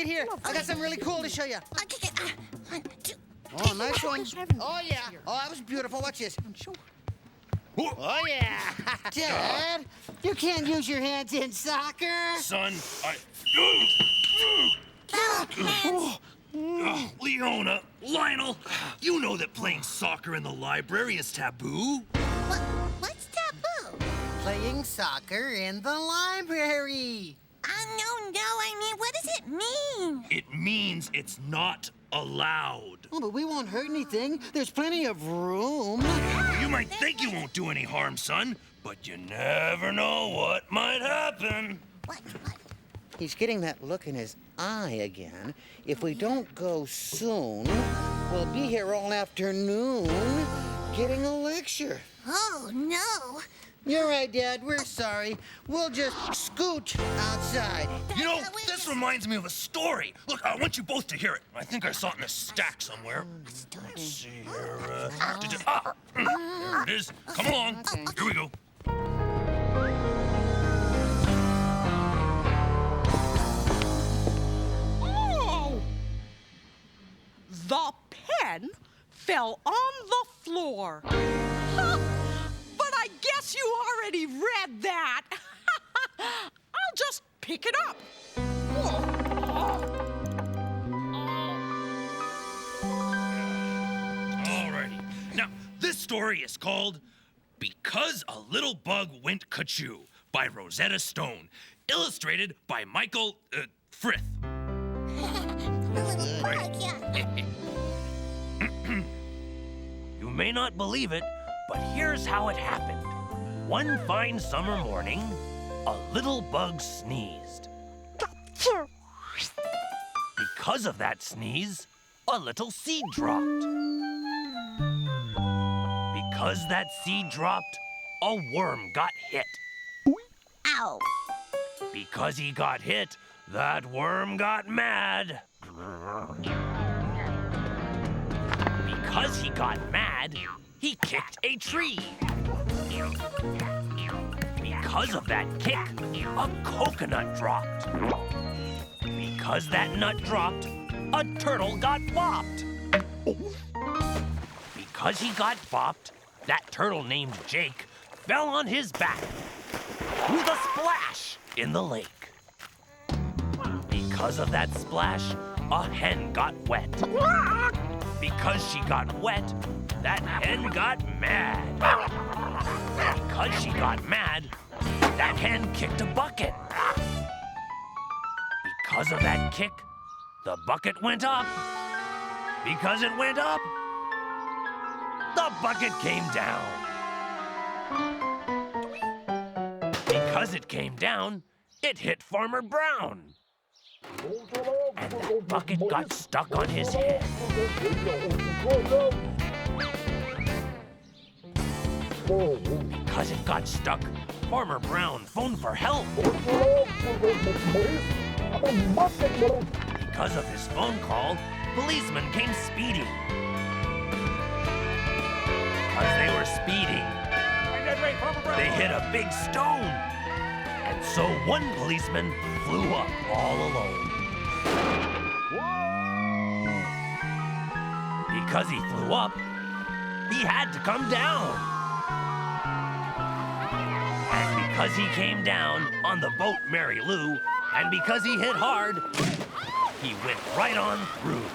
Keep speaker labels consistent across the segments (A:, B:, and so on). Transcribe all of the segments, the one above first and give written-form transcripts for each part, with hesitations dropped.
A: it here. I got something really cool to show you.
B: Okay, 1, 2.
A: Oh, nice one. Oh, yeah. Oh, that was beautiful. Watch this. Oh, yeah. Dad, you can't use your hands in soccer.
C: Son, Leona, Lionel, you know that playing soccer in the library is taboo.
B: What's taboo?
A: Playing soccer in the library.
B: No, I mean, what does it mean?
C: It means it's not allowed.
A: Oh, but we won't hurt anything. There's plenty of room.
C: You might think you won't do any harm, son, but you never know what might happen.
B: What?
A: He's getting that look in his eye again. If we don't go soon, we'll be here all afternoon getting a lecture.
B: Oh, no.
A: You're right, Dad. We're sorry. We'll just scoot outside.
C: You know, this reminds me of a story. Look, I want you both to hear it. I think I saw it in a stack somewhere. Let's see here. There it is. Come along. Here we go.
D: Oh! The pen fell on the floor. Huh. But I guess you already read that. I'll just pick it up.
C: Alrighty. Now, this story is called Because a Little Bug Went Ka-Choo by Rosetta Stone, illustrated by Michael Frith. You may not believe it, but here's how it happened. One fine summer morning, a little bug sneezed. Because of that sneeze, a little seed dropped. Because that seed dropped, a worm got hit.
B: Ow.
C: Because he got hit, that worm got mad. Because he got mad, he kicked a tree. Because of that kick, a coconut dropped. Because that nut dropped, a turtle got bopped. Because he got bopped, that turtle named Jake fell on his back with a splash in the lake. Because of that splash, a hen got wet. Because she got wet, that hen got mad. Because she got mad, that hen kicked a bucket. Because of that kick, the bucket went up. Because it went up, the bucket came down. Because it came down, it hit Farmer Brown. And that bucket got stuck on his head. Because it got stuck, Farmer Brown phoned for help. Because of his phone call, policemen came speeding. Because they were speeding, they hit a big stone. And so one policeman flew up all alone. Because he flew up, he had to come down. And because he came down on the boat Mary Lou, and because he hit hard, he went right on through.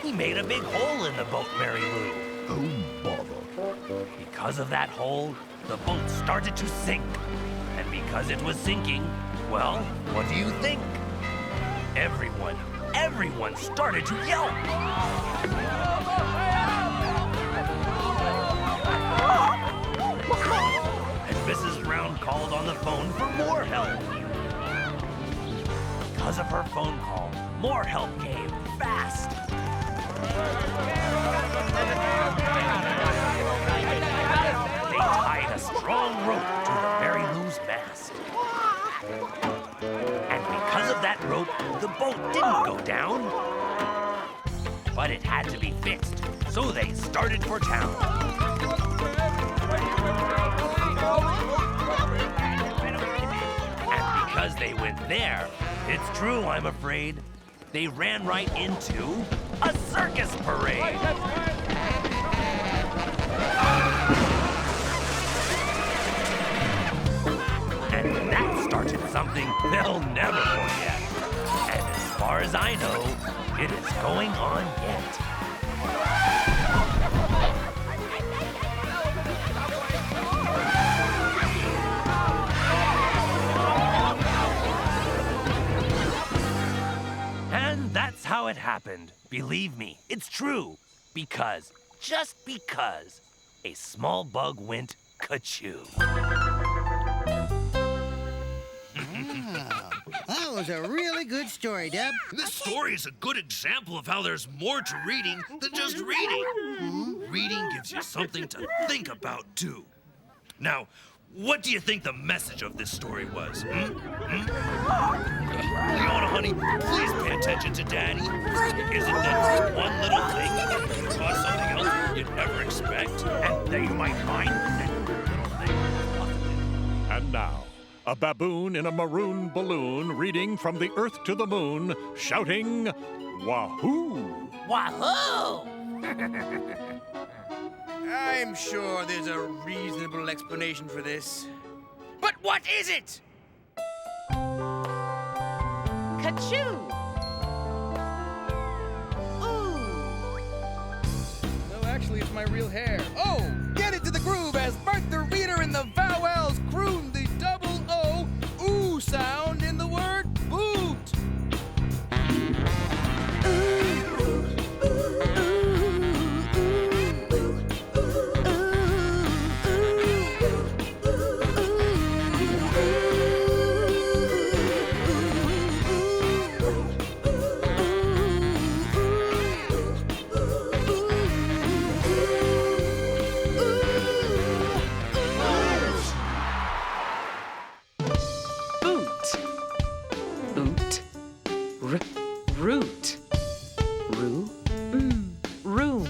C: He made a big hole in the boat Mary Lou.
E: Oh, bother.
C: Because of that hole, the boat started to sink. And because it was sinking, well, what do you think? Everyone started to yelp. And Mrs. Brown called on the phone for more help. Because of her phone call, more help came fast. They tied a strong rope to the Mary Lou's mast. And because of that rope, the boat didn't go down. But it had to be fixed, so they started for town. And because they went there, It's true, I'm afraid. They ran right into a circus parade. And that started something they'll never forget. And as far as I know, it is going on yet. And that's how it happened. Believe me, it's true. Because, just because, a small bug went ka-choo.
A: That was a really good story, Deb.
E: This story is a good example of how there's more to reading than just reading. Reading gives you something to think about, too. Now, what do you think the message of this story was? Leona, honey, please pay attention to Daddy. Isn't that one little thing can cause something else you'd never expect?
C: And that you might find that little thing.
F: And now, a baboon in a maroon balloon reading From the Earth to the Moon, shouting, Wahoo!
C: Wahoo!
G: I'm sure there's a reasonable explanation for this. But what is it?
D: Ka-choo! Ooh!
G: No, actually, it's my real hair. Oh, get into the groove as Bart the Reader and the Vowels croon the double O ooh sound in the word boot.
D: Root. Room. Broom.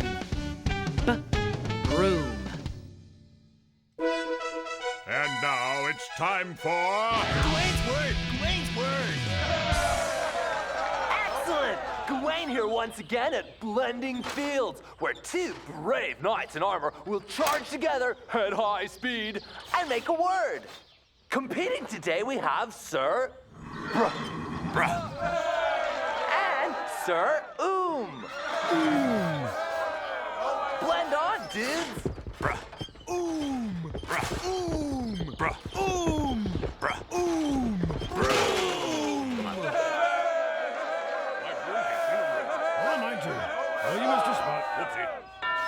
F: And now it's time for...
E: Dwayne's word!
H: Excellent! Gawain here once again at Blending Fields, where two brave knights in armor will charge together at high speed and make a word. Competing today we have Sir
E: Bruh.
H: and Sir Blend on, dudes.
E: Bruh. Bruh. Bruh. Bruh.
F: What am I doing? Oh, you missed a spot. Whoopsie.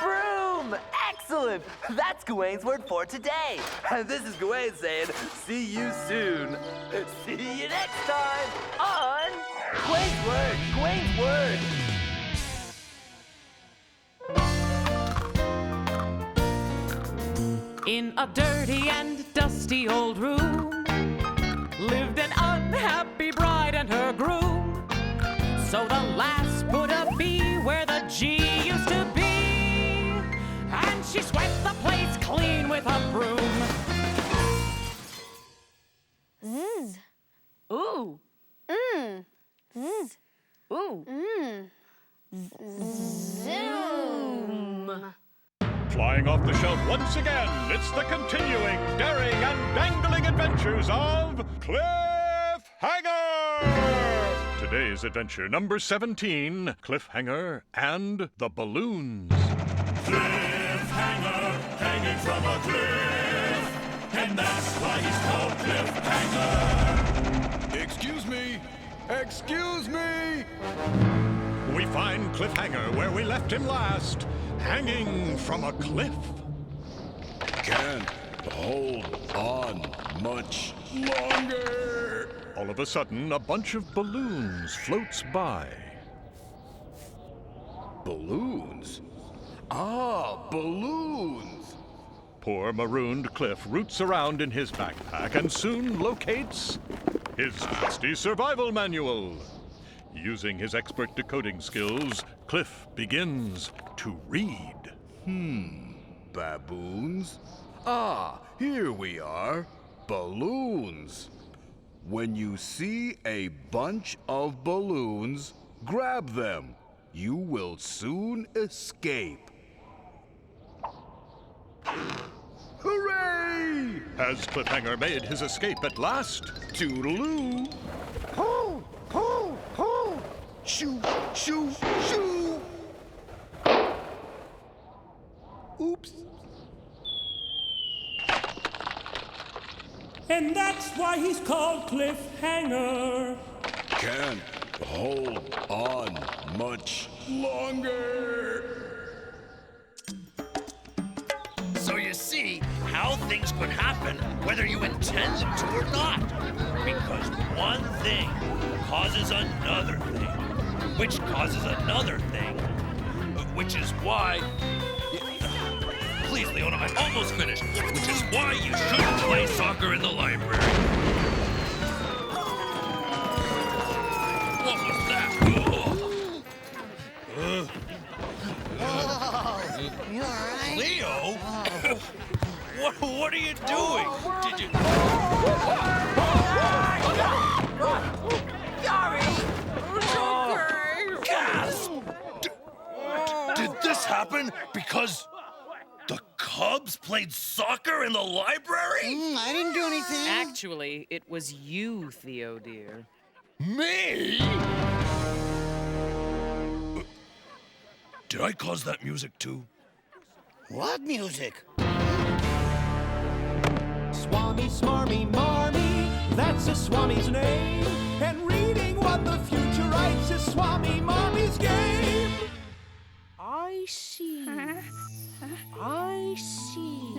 H: Broom! Excellent! That's Gawain's word for today. And this is Gawain saying, see you soon. See you next time on Gawain's Word.
D: In a dirty and dusty old room lived an unhappy bride and her groom. So the lass put a B where the G used to be, and she swept the place clean with a broom.
B: Zzz.
D: Ooh.
B: Zzz.
D: Ooh.
B: Zoom.
F: Flying off the shelf once again, it's the continuing, daring, and dangling adventures of Cliffhanger! Today's adventure, number 17, Cliffhanger and the Balloons.
I: Cliffhanger, hanging from a cliff, and that's why he's called Cliffhanger.
G: Excuse me. Excuse me.
F: We find Cliffhanger where we left him last, hanging from a cliff.
I: Can't hold on much longer.
F: All of a sudden, a bunch of balloons floats by.
I: Balloons? Ah, balloons.
F: Poor marooned Cliff roots around in his backpack and soon locates his trusty survival manual. Using his expert decoding skills, Cliff begins to read.
I: Baboons? Ah, here we are. Balloons.
J: When you see a bunch of balloons, grab them. You will soon escape. Hooray!
F: Has Cliffhanger made his escape at last? Toodaloo!
J: Pull, pull, pull! Shoo, shoo, shoo! Oops.
I: And that's why he's called Cliffhanger.
J: Can't hold on much longer.
E: So you see how things could happen whether you intend them to or not. Because one thing causes another thing, which causes another thing, which is why... Please, Leona, I'm almost finished. Which is why you shouldn't play soccer in the library. What was that?
A: You all right?
E: Leo? What are you doing? Did you... Gasp! Did this happen because the Cubs played soccer in the library?
A: I didn't do anything.
D: Actually, it was you, Theo, dear.
E: Me? Did I cause that music too?
A: What music?
I: Swami, smarmy, marmy, that's a Swami's name. And reading what the future writes is Swami Marmy's game.
D: I see. I see.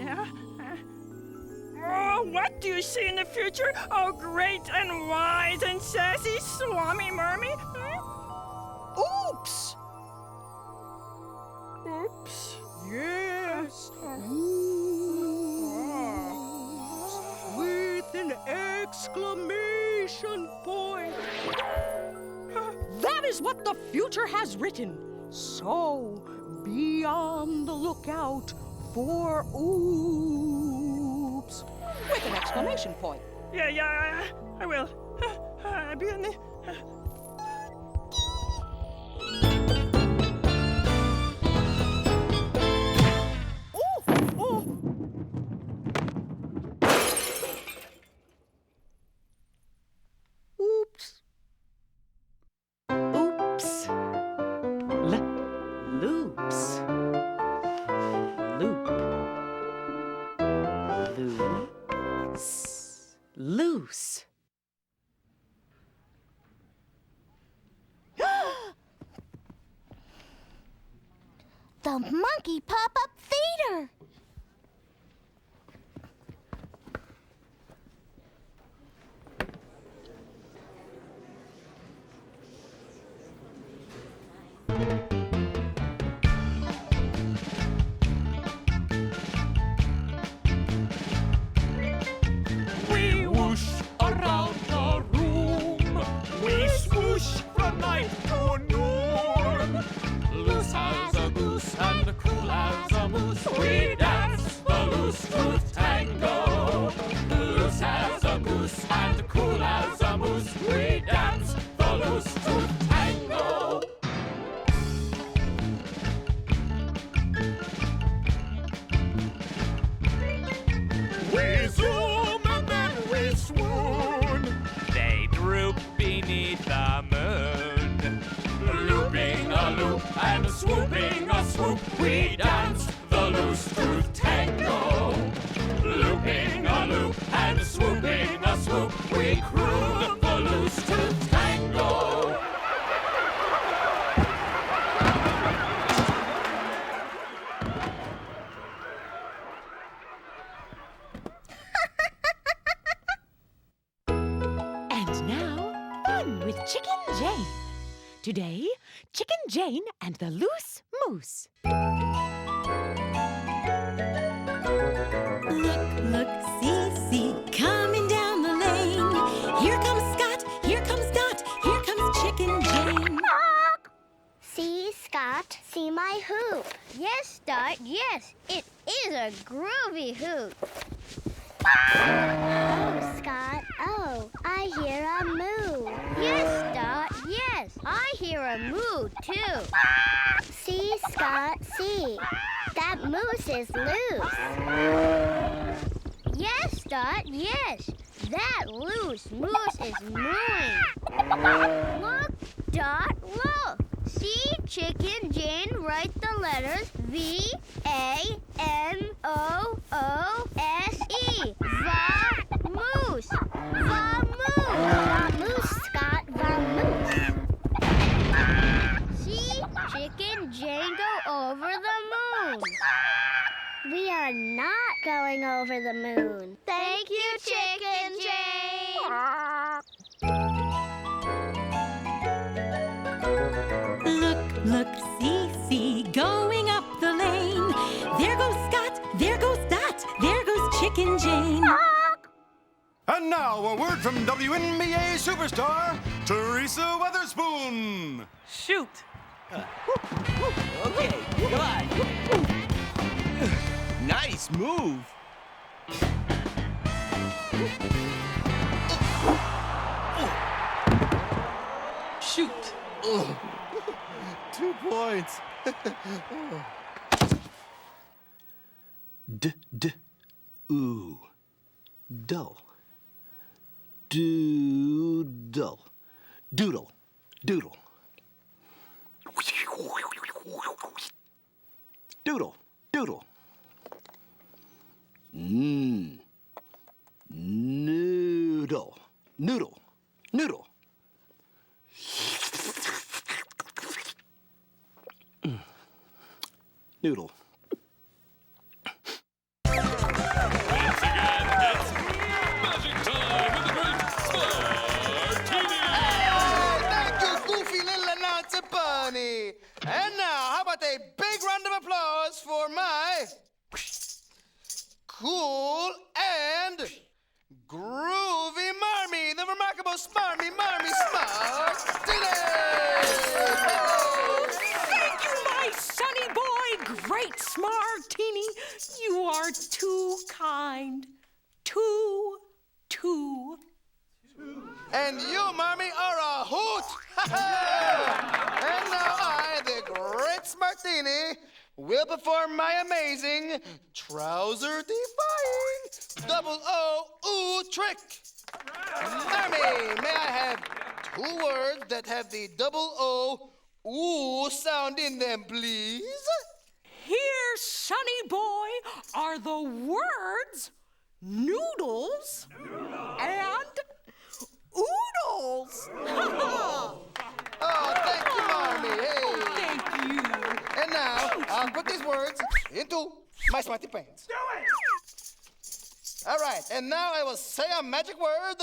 K: Oh, what do you see in the future? Oh, great and wise and sassy Swami Marmy?
D: Oops!
K: Oops.
D: Yes.
K: With an exclamation point.
D: That is what the future has written. So, be on the lookout for oops. With an exclamation point.
K: Yeah, I will. Be on the...
D: Oops. Oops. Loops. Loop. Loose.
B: The monkey pop-up theater.
I: We whoosh around the room. We swoosh from night to noon. Loose as a goose and cool as a moose. We dance the loose tooth tango. Loose as a goose and cool as a moose. We dance the loose tooth tango. We zoom and then we swoon.
C: They droop beneath the moon.
I: Looping a loop and swooping a swoop. We dance the loose tooth tango. Looping a loop and swooping a swoop. We croon the loose tooth tango.
L: And now, fun with Chicken Jane. Today, Chicken Jane and the Loose Moose.
M: Look, see, coming down the lane. Here comes Scott, here comes Dot, here comes Chicken Jane.
B: See, Scott, see my hoop. Yes, Dot, yes, it is a groovy hoop. Oh, Scott, oh, I hear a moo, too. See, Scott, see. That moose is loose. Yes, Dot, yes. That loose moose is mooing. Look, Dot, look. See Chicken Jane write the letters V-A-M-O-O-S-E. Va-moose. Va-moose. Va-moose, Scott, va-moose. See Chicken Jane go over the moon. We are not going over the moon. Thank you, Chicken Jane.
M: Look, see, see, going up the lane. There goes Scott, there goes Dot, there goes Chicken Jane.
N: And now a word from WNBA superstar, Teresa Weatherspoon.
H: Shoot! Okay, come on.
G: Nice move.
H: Shoot!
G: 2 points.
O: Ooh. Dull. Doodle. Doodle. Doodle. Doodle. Doodle. Noodle. Noodle. Noodle. Noodle.
I: Once again, it's magic time with the great Smartini!
G: Thank you, goofy little announcer bunny. And now, how about a big round of applause for my cool and groovy Marmy, the remarkable Smarmy Marmy Smartini!
D: Thank you, my sonny boy, great Smartini. You are too kind. Too.
G: And you, Marmy, are a hoot! And now I, the great Smartini, will perform my amazing trouser-defying double O-ooh trick. Marmy, may I have 2 words that have the double O-ooh sound in them, please?
D: Here, sonny boy, are the words noodles and oodles.
G: Oh, thank you, Marmy. Hey.
D: Thank you.
G: And now, I'll put these words into my smarty pants. Do it! All right, and now I will say a magic word.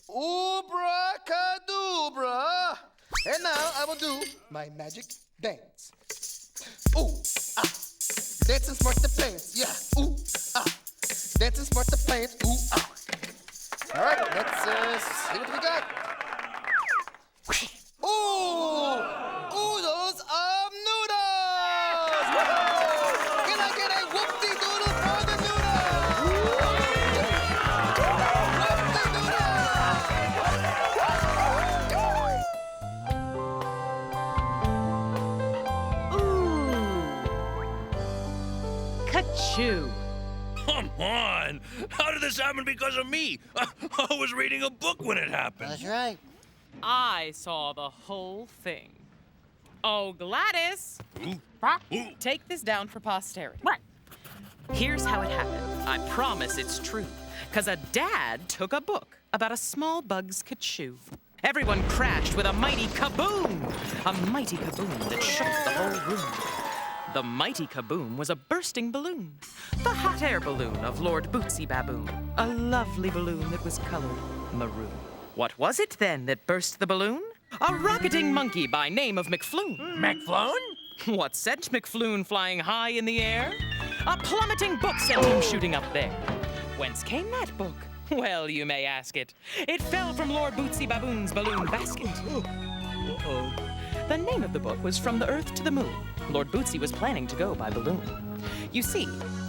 G: Oobracadabra. And now I will do my magic dance. Ooh, ah. Dancing smart the pants, yeah. Ooh, ah. Dancing smart the pants, ooh, ah. All right, let's see what we got. Ooh! Oodles of noodles! Can I get a whoop-de-doodle for the noodles?
D: Ooh. Ka-choo.
E: Come on! How did this happen because of me? I was reading a book when it happened.
A: That's right.
D: I saw the whole thing. Oh, Gladys! Take this down for posterity. Here's how it happened. I promise it's true. 'Cause a dad took a book about a small bug's ka-choo. Everyone crashed with a mighty kaboom! A mighty kaboom that shook the whole room. The mighty kaboom was a bursting balloon. The hot air balloon of Lord Bootsy Baboon. A lovely balloon that was colored maroon. What was it then that burst the balloon? A rocketing monkey by name of McFloon.
C: McFloon?
D: What sent McFloon flying high in the air? A plummeting book sent him shooting up there. Whence came that book? Well, you may ask it. It fell from Lord Bootsy Baboon's balloon basket. Uh-oh. The name of the book was From the Earth to the Moon. Lord Bootsy was planning to go by balloon. You see,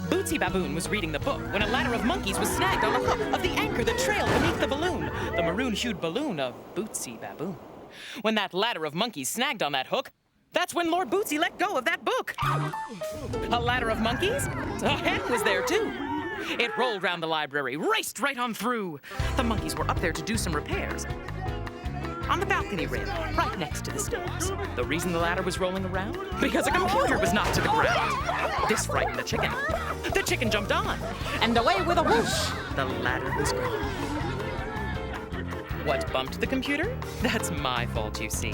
D: Bootsy Baboon was reading the book when a ladder of monkeys was snagged on the hook of the anchor that trailed beneath the balloon, the maroon-hued balloon of Bootsy Baboon. When that ladder of monkeys snagged on that hook, that's when Lord Bootsy let go of that book. A ladder of monkeys? A hen was there, too. It rolled round the library, raced right on through. The monkeys were up there to do some repairs. On the balcony rail, right next to the stairs. The reason the ladder was rolling around? Because a computer was knocked to the ground. This frightened the chicken. The chicken jumped on, and away with a whoosh, the ladder was gone. What bumped the computer? That's my fault, you see.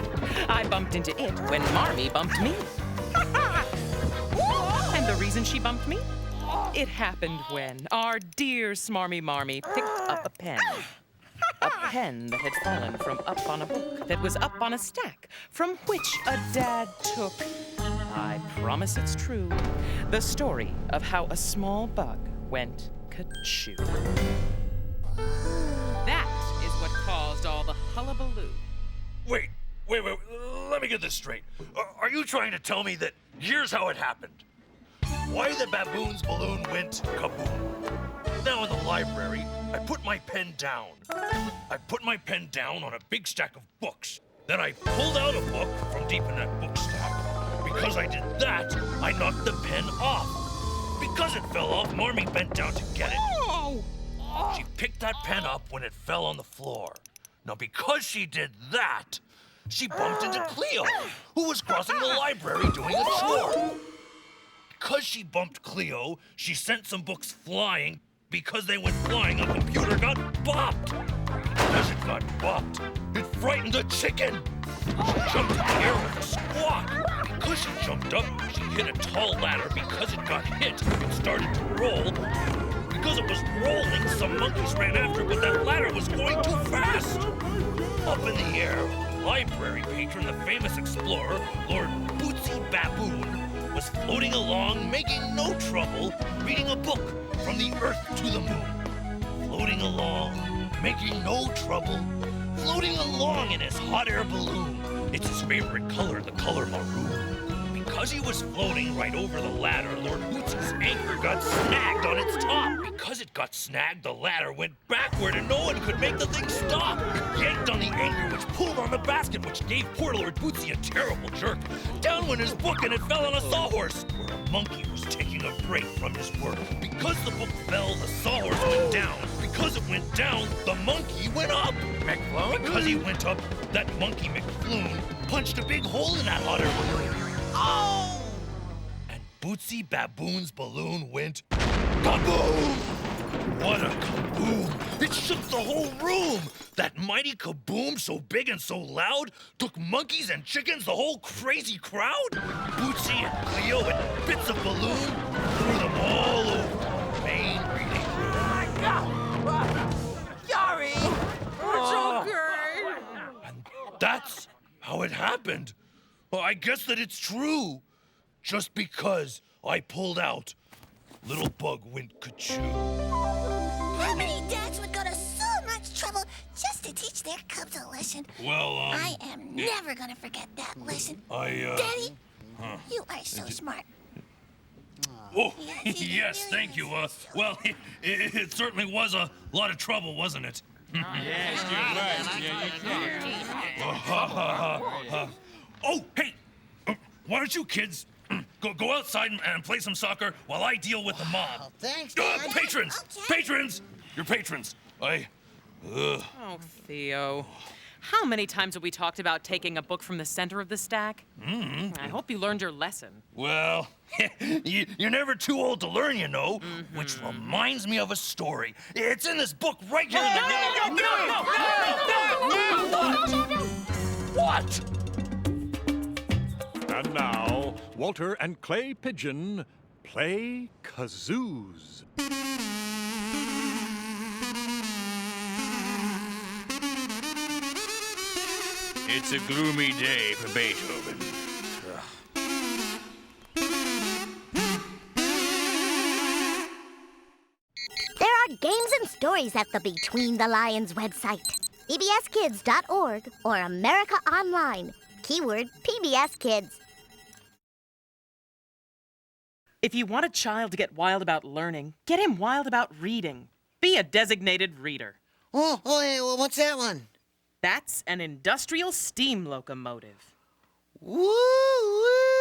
D: I bumped into it when Marmee bumped me. And the reason she bumped me? It happened when our dear Smarmy Marmee picked up a pen. A pen that had fallen from up on a book that was up on a stack, from which a dad took, I promise it's true, the story of how a small bug went ka-choo. That is what caused all the hullabaloo.
E: Wait. Let me get this straight. Are you trying to tell me that here's how it happened? Why the baboon's balloon went kaboom? Now in the library, I put my pen down. I put my pen down on a big stack of books. Then I pulled out a book from deep in that book stack. Because I did that, I knocked the pen off. Because it fell off, Marmee bent down to get it. She picked that pen up when it fell on the floor. Now because she did that, she bumped into Cleo, who was crossing the library doing a chore. Because she bumped Cleo, she sent some books flying. Because they went flying, a computer got bopped. Because it got bopped, it frightened the chicken. She jumped in the air with a squawk. Because she jumped up, she hit a tall ladder. Because it got hit, it started to roll. Because it was rolling, some monkeys ran after it, but that ladder was going too fast. Up in the air, library patron, the famous explorer, Lord Bootsy Baboon, was floating along, making no trouble, reading a book from the Earth to the Moon. Floating along, making no trouble, floating along in his hot air balloon. It's his favorite color, the color maroon. Because he was floating right over the ladder, Lord Bootsy's anchor got snagged on its top. Because it got snagged, the ladder went backward and no one could make the thing stop. It yanked on the anchor, which pulled on the basket, which gave poor Lord Bootsy a terrible jerk. Down went his book and it fell on a sawhorse, where a monkey was taking a break from his work. Because the book fell, the sawhorse went down. Because it went down, the monkey went up. McFloon? Because he went up, that monkey McFloon punched a big hole in that hot air balloon. Oh! And Bootsy Baboon's balloon went kaboom! What a kaboom! It shook the whole room! That mighty kaboom, so big and so loud, took monkeys and chickens, the whole crazy crowd. Bootsy and Cleo and bits of balloon threw them all over Main reading room.
H: Sorry!
K: It's okay.
E: And that's how it happened. Well, I guess that it's true. Just because I pulled out, little bug went ka-choo.
P: How many dads would go to so much trouble just to teach their cubs a lesson?
E: Well,
P: I am never gonna forget that lesson. Daddy, you are so smart.
E: Oh, yes, thank you. Well, it certainly was a lot of trouble, wasn't it?
I: Yes, you're right. Yeah,
E: Oh, hey, why don't you kids go outside and play some soccer while I deal with the mob?
A: Thanks,
E: Patrons!
P: Okay.
E: Patrons! You're patrons.
D: Oh, Theo. How many times have we talked about taking a book from the center of the stack? I hope you learned your lesson.
E: Well, you're never too old to learn, you know. Which reminds me of a story. It's in this book right here. No! What?
F: And now, Walter and Clay Pigeon play kazoos.
I: It's a gloomy day for Beethoven.
B: There are games and stories at the Between the Lions website. PBSKids.org or America Online. Keyword PBS Kids.
D: If you want a child to get wild about learning, get him wild about reading. Be a designated reader.
A: Oh, hey, well, what's that one?
D: That's an industrial steam locomotive.
A: Woo-woo!